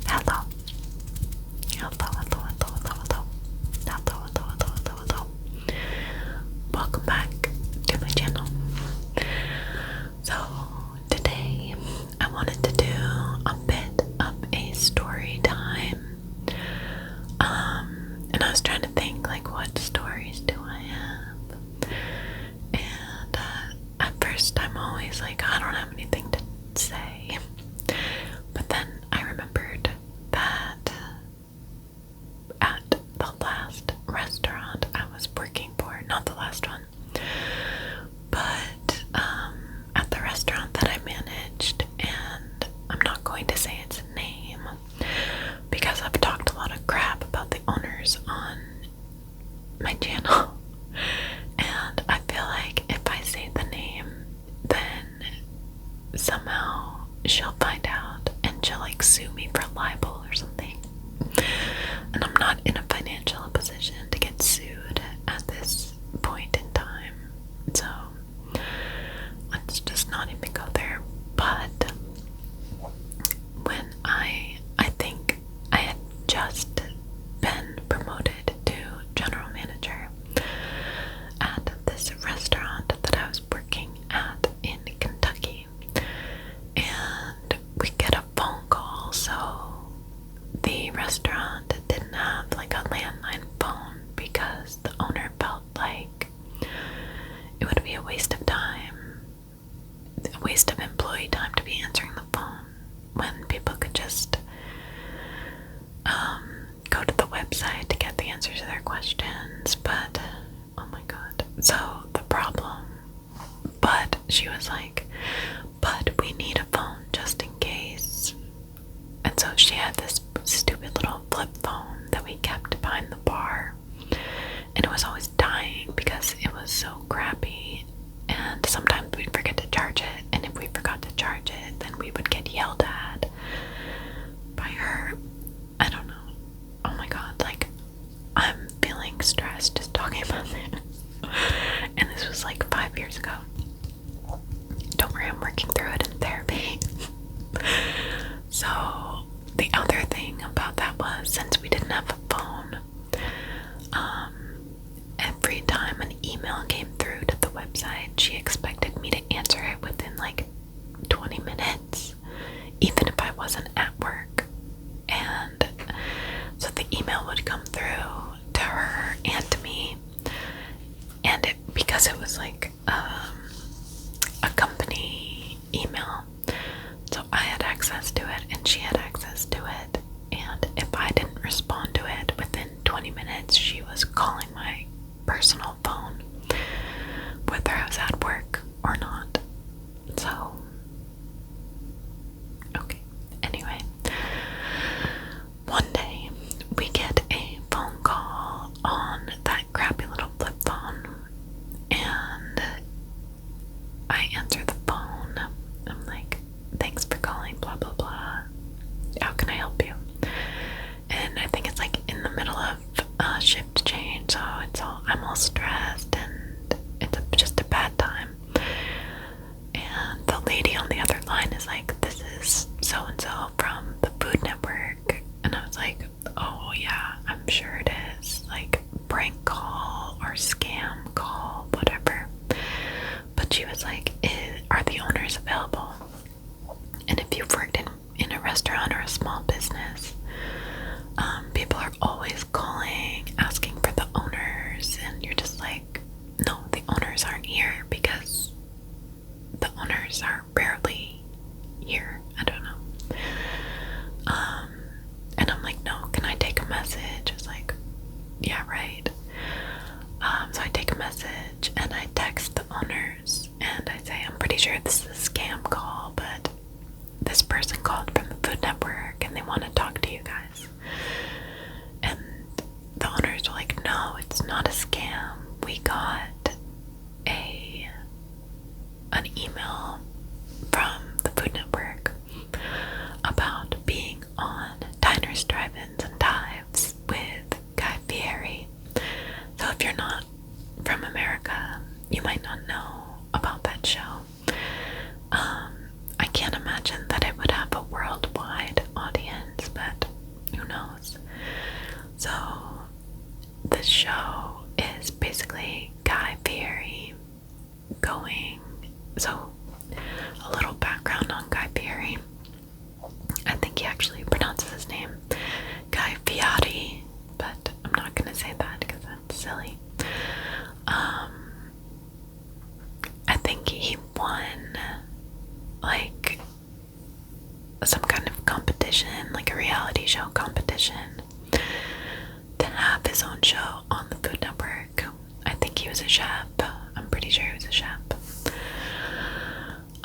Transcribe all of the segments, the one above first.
Hello. Hello, hello, hello, hello, hello. Hello, hello, hello, hello, hello. Welcome back to my channel. So, today I wanted to do a bit of a story time. And I was trying to think, like, what stories do I have? And at first I'm always like, I don't have anything to say. But then I remembered that at the last restaurant I was working for, not the last one, but at the restaurant that I managed, and I'm not going to say its name because I've talked a lot of crap about the owners on my channel, and I feel like if I say the name, then somehow she'll find out and she'll like sue me for libel or something. And I'm not in a financial position to get sued at this point in time. So let's just not even go there. But when I think I had just been promoted to general manager at this restaurant that I was working at in Kentucky, and we get a phone call. So the restaurant didn't have like a landline phone because the owner felt like it would be a waste of time, a waste of employee time to be answering the phone when people could just go to the website to get the answers to their questions. But oh my god, so the problem, but she was like, but we need a phone just in case. And so she had this stupid little flip phone that we kept behind the bar, and it was always dying because it was so crappy, and sometimes we'd forget to charge it, and if we forgot to charge it, then we would get yelled at by her. I don't know. Oh my god, like, I'm feeling stressed just talking about this. And this was like 5 years ago. Don't worry, I'm working through it in therapy. So the other thing about that was, since we didn't have a phone, every time an email came through to the website, she expected me to answer it within like 20 minutes, even if I wasn't at work. And so the email would come through to her and to me, and because it was like a company email, so I had access to it and she had access to it, and if I didn't respond to it within 20 minutes, she was calling my personal phone, whether I was at work or not. So, okay. Anyway, one day we get a phone call on that crappy little flip phone, and I answer the phone. I'm like, thanks for calling, blah blah blah. How can I help you? And I think it's like in the middle of shift change, so I'm all stressed, and it's just a bad time. And the lady on the other line is like, this is so and so from the Food Network, and I was like, oh yeah, I'm sure it is, like prank call or scam call, whatever. But she was like, are the owners available? And if you've worked in a restaurant or a small business, people are always calling, asking for the owners, and you're just like, no, the owners aren't here because the owners are rarely here. I don't know. And I'm like, no, can I take a message? It's like, actually pronounces his name, Guy Fieri, but I'm not gonna say that because that's silly. I think he won like some kind of competition, like a reality show competition, to have his own show on the Food Network. I think he was a chef. I'm pretty sure he was a chef.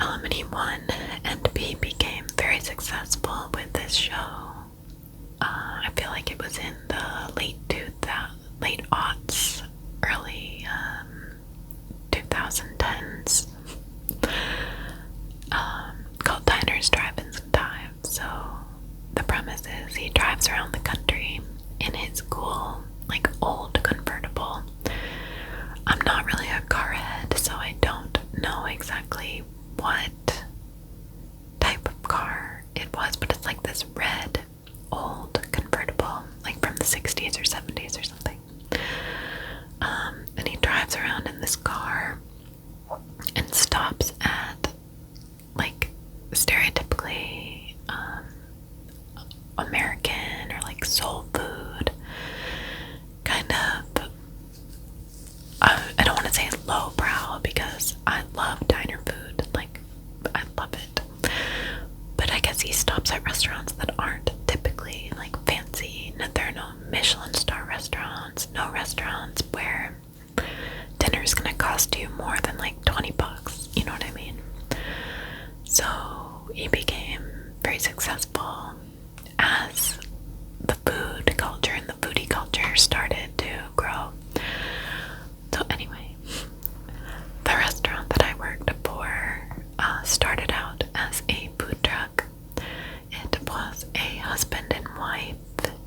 And he won, and he became very successful with this show. I feel like it was in the late aughts, early 2010s. Called Diners, Drive-Ins, and Dives. So the premise is he drives around the country in his cool, like, old convertible. I'm not really a car head, so I don't know exactly what type of car it was, but it's like this red old convertible, like from the 60s or 70s or something. And he drives around in this car and stops at, like, stereotypically American or like soul food kind of. I don't want to say lowbrow because I love diner food, like, I love it, but I guess he stops at restaurants that aren't typically like fancy. There are no Michelin star restaurants, no restaurants where dinner is gonna cost you more than like $20, you know what I mean? So he became very successful as the food culture and the foodie culture started to grow. So anyway, the restaurant that I worked for started out as a food truck. It was a husband and wife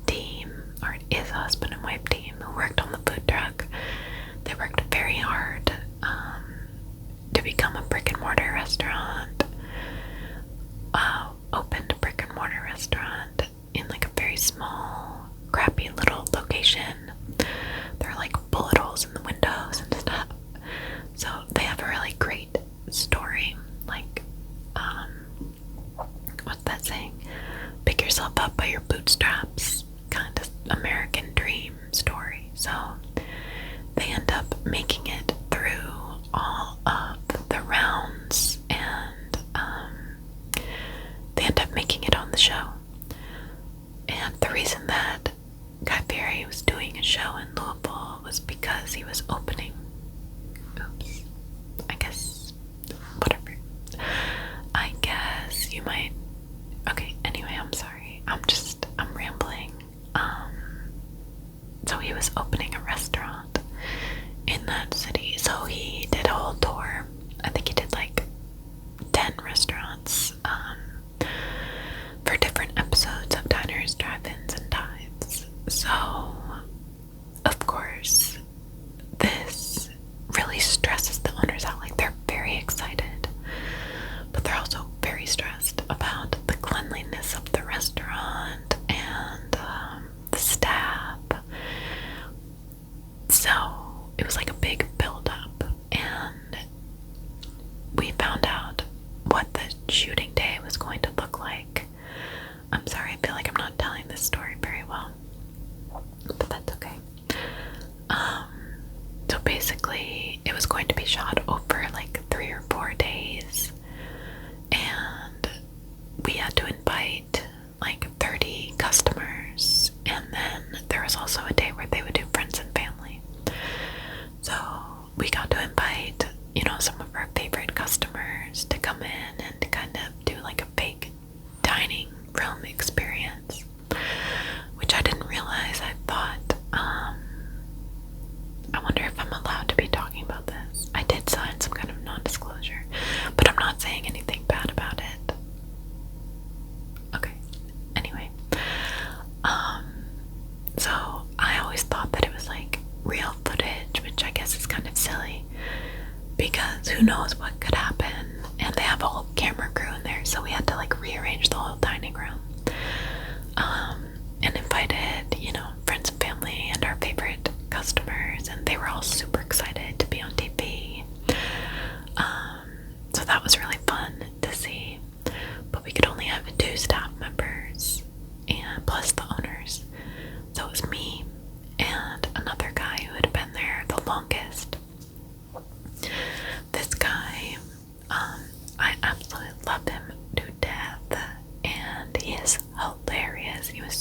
team, or it is a husband and wife team who worked on the food truck. They worked very hard to become a brick and mortar restaurant. Opened a brick and mortar restaurant in like a very small, crappy little location. There are like bullet holes in the windows and stuff. So they have a really great story. Like, what's that saying? Pick yourself up by your bootstraps, kind of American dream story. So they end up making it through all of the rounds, and they end up making it on the show. And the reason that Guy Fieri was doing a show in Louisville was because he was opening. Oops. I guess. Whatever. I guess you might. Okay, anyway, I'm sorry. I'm rambling. So he was opening a restaurant in that city. So he did a whole tour. I think he did like 10 restaurants for different episodes of Diners, Drive-Ins, and Dives. So, of course, this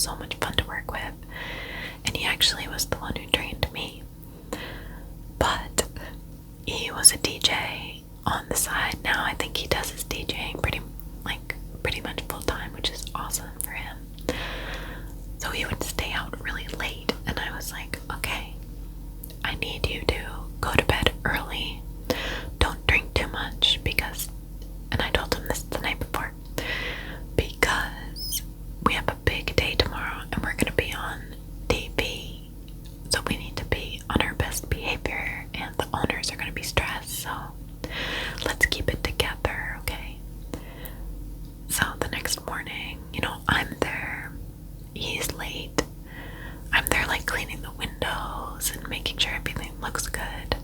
so much fun to work with. And he actually was the one who trained me. But he was a DJ on the side. Now I think he does his DJing pretty much full time, which is awesome for him. So he would stay out really late, and I was like, okay, I need you to go to bed early. Don't drink too much and I told him this the night before, because we have a big day tomorrow and we're gonna be on TV. So we need to be on our best behavior, and the owners are gonna be stressed, so let's keep it together, okay? So the next morning, I'm there, he's late. I'm there like cleaning the windows and making sure everything looks good.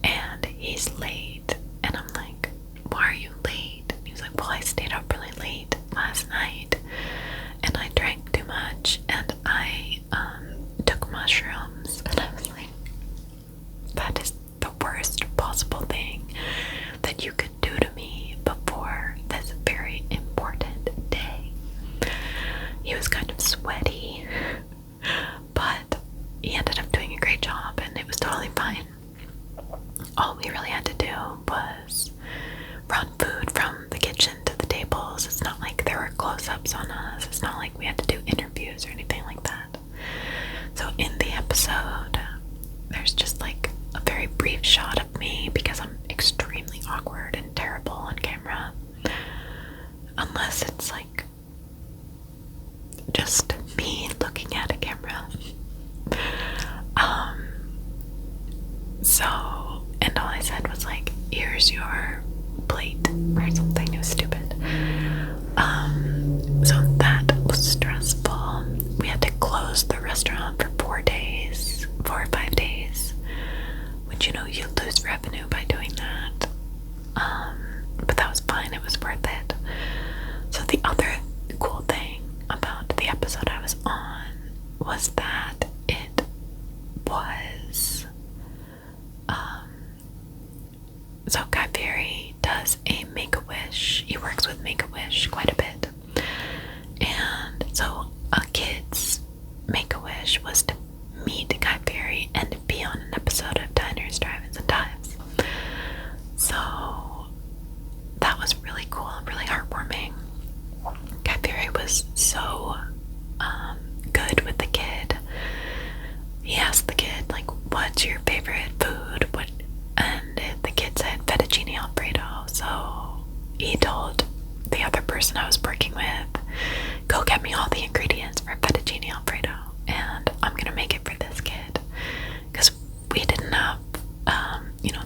And he's late, and I'm like, why are you late? And he's like, well, I stayed up really late last night, and I drank too much, and I took mushrooms. And I was like, that is the worst possible thing that you could do to me before this very important day. He was kind of sweaty, but he ended up doing a great job, and it was totally fine. All we really had to do was run food from the kitchen to the tables. It's not like there were close-ups on us. It's not like we had to do interviews or anything like that. So in the episode, there's just like a very brief shot of me, because I'm extremely awkward and terrible on camera. Unless it's like just me looking at a camera. And all I said was like, here's your plate or something. It was stupid. So that was stressful. We had to close the restaurant for 4 or 5 days, which, you lose revenue by doing that. But that was fine. It was worth it. So the other cool thing about the episode I was on was that it was so Guy Fieri does a Make-A-Wish. He works with Make-A-Wish quite a bit. And so a kid's Make-A-Wish was to meet Guy Fieri and be on an episode of Diners, Drive-Ins, and Dives. So that was really cool and really heartwarming. Guy Fieri was so good with the kid. He asked the kid, like, what's your favorite food? And the kid said fettuccine alfredo. So he told the other person I was working with, go get me all the ingredients for fettuccine alfredo, and I'm gonna make it for this kid. Because we didn't have,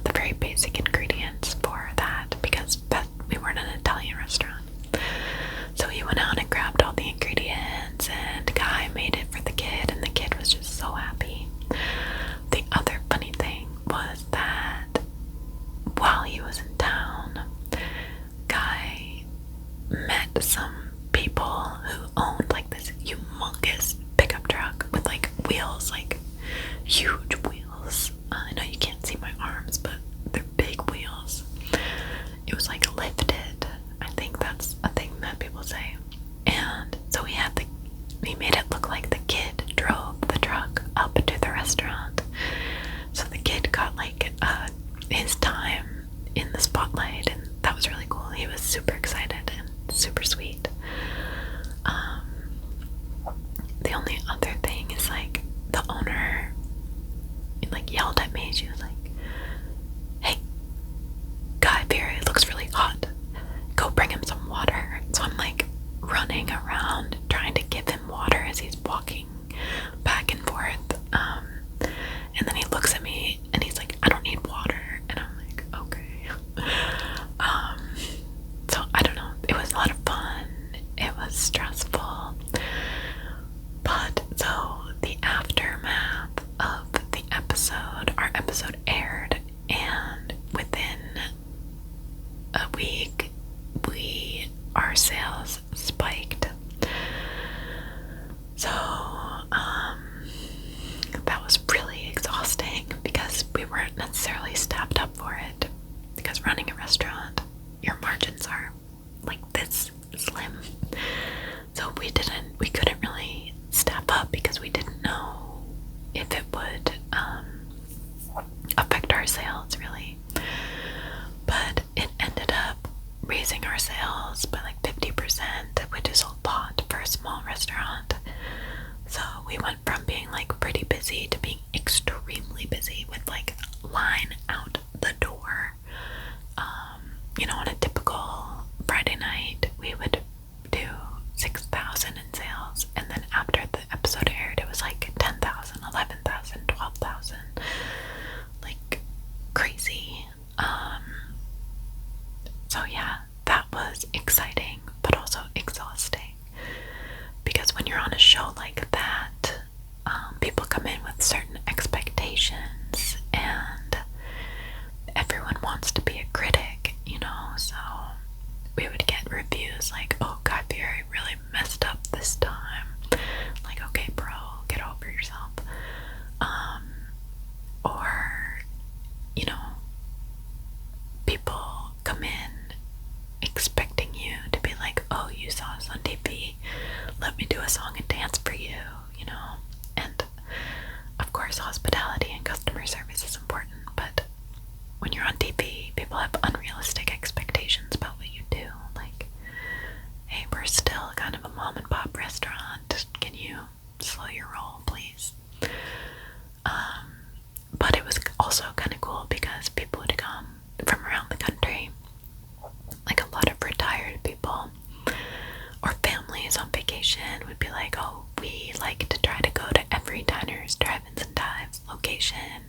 the very basic ingredients for that, because we weren't an Italian restaurant. So he went out and grabbed all the ingredients, and Guy made it for the kid, and the kid was just so happy. The other funny thing was that while he was in town, Guy met some people who owned like this humongous pickup truck with like wheels, like huge wheels. I know you can't see my arms, but they're big wheels. It was like lifted. I think that's a thing that people say. And so we made it look like the kid drove the truck up to the restaurant. So the kid got like his time in the spotlight, and that was really cool. He was super excited and super sweet. The only other thing is like the owner like yelled at me. She was like, hey, Guy Fieri looks really hot. Go bring him some water. So I'm like running around trying to give him water as he's walking back and forth. And then he looks at me and he's like, I don't need water. And I'm like, okay. So I don't know. It was a lot of fun. It was stressful. But so the aftermath of the episode, our episode aired, and within a week, our sales spiked. on TV. Let me do a song and dance for you, you know? And of course, hospitality and customer service is important, but when you're on TV, people have unrealistic expectations about what you do. Like, hey, we're still kind of a mom and pop restaurant. Can you slow your roll, please? But it was also kind of cool because people would come from around the country, like a lot of retired people or families on vacation would be like, oh, we like to try to go to every Diners, Drive-Ins, and Dives location